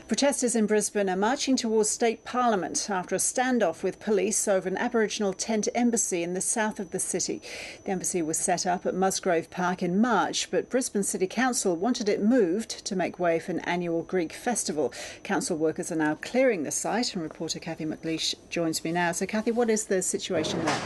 Protesters in Brisbane are marching towards State Parliament after a standoff with police over an Aboriginal tent embassy in the south of the city. The embassy was set up at Musgrave Park in March, but Brisbane City Council wanted it moved to make way for an annual Greek festival. Council workers are now clearing the site, and reporter Kathy McLeish joins me now. So, Kathy, what is the situation there?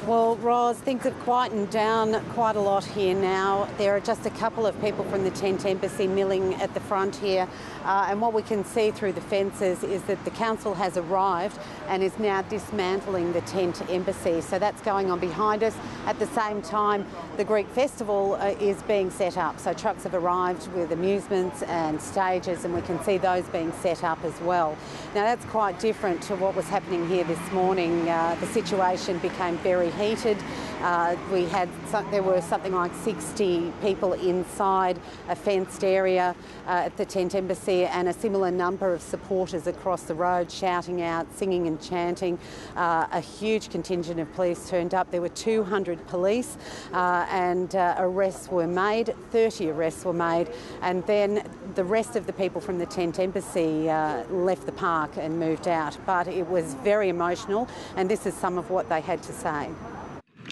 Well, Roz, things have quietened down quite a lot here now. There are just a couple of people from the tent embassy milling at the front here. And what we can see through the fences is that the council has arrived and is now dismantling the tent embassy. So that's going on behind us. At the same time, the Greek festival is being set up. So trucks have arrived with amusements and stages, and we can see those being set up as well. Now, that's quite different to what was happening here this morning. The situation became very heated. There were something like 60 people inside a fenced area at the tent embassy, and a similar number of supporters across the road shouting out, singing and chanting. A huge contingent of police turned up. There were 200 police and arrests were made, 30 arrests were made, and then the rest of the people from the tent embassy left the park and moved out. But it was very emotional, and this is some of what they had to say.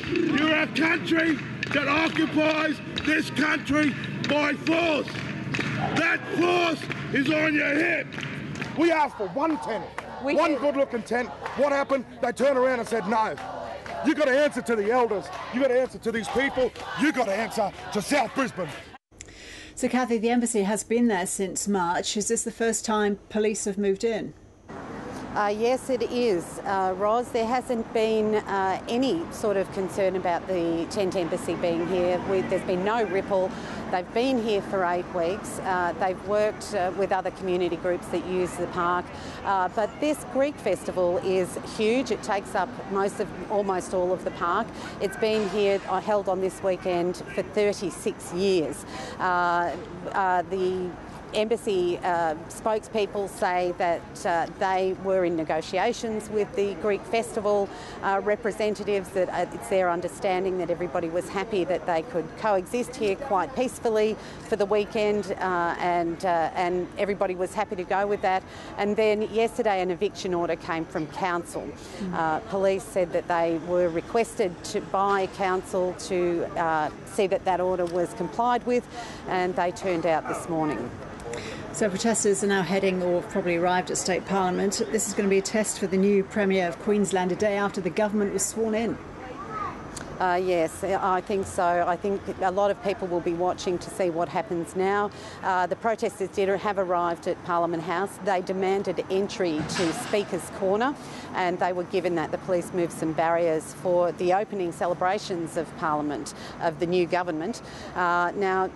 You're a country that occupies this country by force. That force is on your hip. We asked for one tent, one good-looking tent. What happened? They turned around and said no. You got to answer to the elders. You got to answer to these people. You got to answer to South Brisbane. So, Kathy, the embassy has been there since March. Is this the first time police have moved in? Yes, it is, Roz. There hasn't been any sort of concern about the tent embassy being here. There's been no ripple. They've been here for 8 weeks. They've worked with other community groups that use the park. But this Greek festival is huge. It takes up almost all of the park. It's been here, held on this weekend, for 36 years. The embassy spokespeople say that they were in negotiations with the Greek festival representatives, that it's their understanding that everybody was happy that they could coexist here quite peacefully for the weekend, and everybody was happy to go with that. And then yesterday an eviction order came from council. Police said that they were requested by council to see that that order was complied with, and they turned out this morning. So protesters are now heading, or have probably arrived, at State Parliament. This is going to be a test for the new Premier of Queensland a day after the government was sworn in. Yes, I think so. I think a lot of people will be watching to see what happens now. The protesters have arrived at Parliament House. They demanded entry to Speaker's Corner, and they were given that. The police moved some barriers for the opening celebrations of Parliament, of the new government. Now,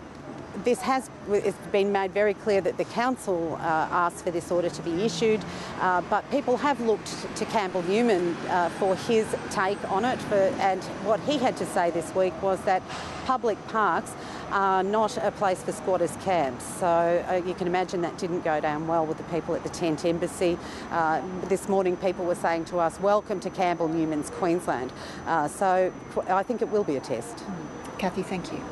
it's been made very clear that the council asked for this order to be issued, but people have looked to Campbell Newman for his take on it. And what he had to say this week was that public parks are not a place for squatters' camps. So you can imagine that didn't go down well with the people at the tent embassy. This morning people were saying to us, welcome to Campbell Newman's Queensland. So I think it will be a test. Kathy, thank you.